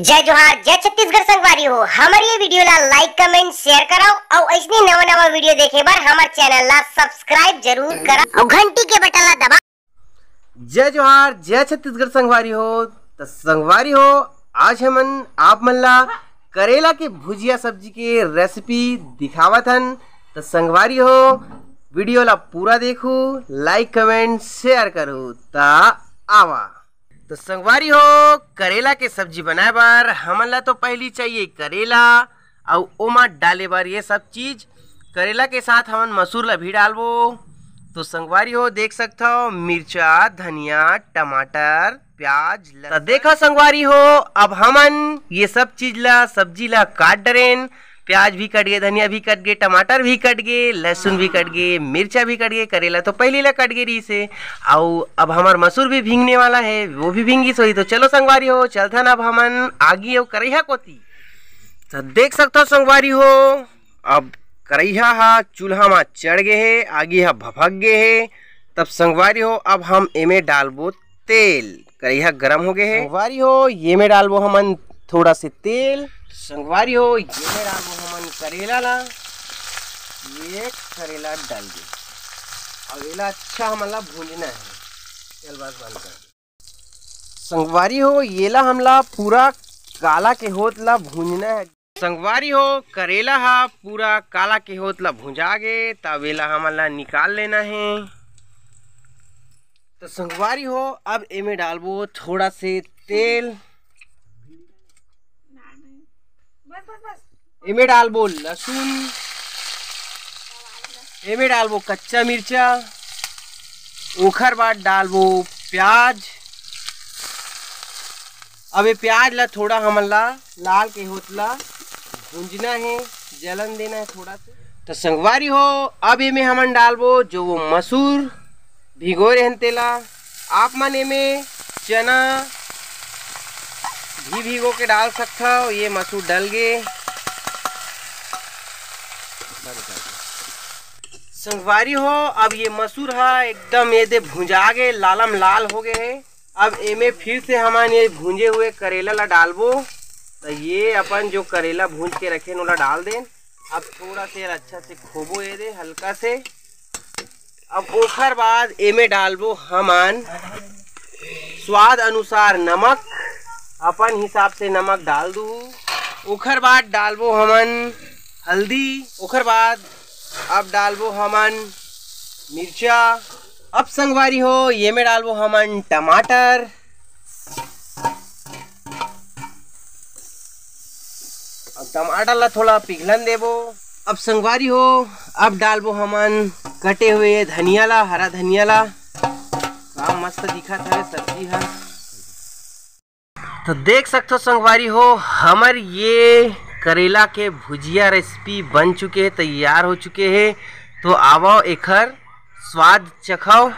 जय जोहार जय छत्तीसगढ़ संगवारी हो। हमारी ये वीडियो ला लाइक कमेंट शेयर कराओ और ऐसी नवा वीडियो देखे बार हमारे चैनल ला सब्सक्राइब जरूर करा और घंटी के बटन ला दबा। जय जोहार जय छत्तीसगढ़ संगवारी हो। तो संगवारी हो, आज हमन आप मन ला करेला के भुजिया सब्जी के रेसिपी दिखावत हन। तो संगवारी हो, वीडियो ला पूरा देखो, लाइक कमेंट शेयर करो। ता आवा तो संगवारी हो, करेला के सब्जी बनाए बार हमन ला तो पहली चाहिए करेला और ओमा डाले बार ये सब चीज। करेला के साथ हमन मसूर ला भी डालबो। तो संगवारी हो, देख सकता हो मिर्चा, धनिया, टमाटर, प्याज। तो देखा संगवारी हो, अब हमन ये सब चीज ला सब्जी ला काट डरेन। प्याज भी कट गए, धनिया भी कट गए, टमाटर भी कट गए, लहसुन भी कट गए, मिर्चा भी कट गए, करेला तो पहले ला कट गई रही से। और अब हमार मसूर भी भींगने वाला है, वो भी भींगी सोई। तो चलो संगवारी हो, चलथन अब हमन आगी और करैहा कोती। तो देख सकते हो संगवारी हो, अब करैहा हा चूल्हा में चढ़ गए है, आगी हा भभक गए है। तब संगवारी हो, अब हम एमे डालबो तेल। करैहा गरम हो गए है संगवारी हो, ये में डालबो हमन थोड़ा से तेल। संगवारी हो, ये में डालबो हमन करेला ला। ये करेला डाल दे और एला अच्छा हमन ला भूंजना है। चल बस बंद कर संगवारी हो, ये ला हमला पूरा काला के होत ला भूंजना है। संगवारी हो, करेला हा पूरा काला के होत ला भुंजा गे, तब एला हमन ला निकाल लेना है। तो संगवारी हो, अब एमे डालबो थोड़ा से तेल। एमे डालबो लहसुन, एमे डालबो कच्चा मिर्चा, ओखर बाद डालबो प्याज। अब ये प्याज ला थोड़ा हमन ला लाल के होतला भूंजना है, जलन देना है थोड़ा से। तो संगवारी हो, अब एमे हमन डालबो जो वो मसूर भिगो रहन तेला। आप मन एमे चना भी भिगो के डाल सकता हो। ये मसूर डल गए संगवारी हो, अब ये मसूर है एकदम ये दे भुंजा गए, लालम लाल हो गए है। अब एमे फिर से हमन ये भूंजे हुए करेला ला डालबो। तो ये अपन जो करेला भूंज के रखे ओला डाल दें। अब थोड़ा से अच्छा से खोबो ये दे हल्का से। अब ओखर बाद एमे डालबो हमन स्वाद अनुसार नमक, अपन हिसाब से नमक डाल दू। ओखर बाद डालबो हमन हल्दी। ओखर बाद अब डालबो हमन मिर्चा। अब संगवारी हो, ये में डालबो हमन टमाटर। अब टमाटर ला थोड़ा पिघलन देबो। अब संगवारी हो, अब डालबो हमन कटे हुए धनिया ला, हरा धनिया ला। का मस्त दिखत है सब्जी है। तो देख सकते हो संगवारी हो, हमर ये करेला के भुजिया रेसिपी बन चुके हैं, तैयार हो चुके हैं। तो आवो एकर स्वाद चखाओ।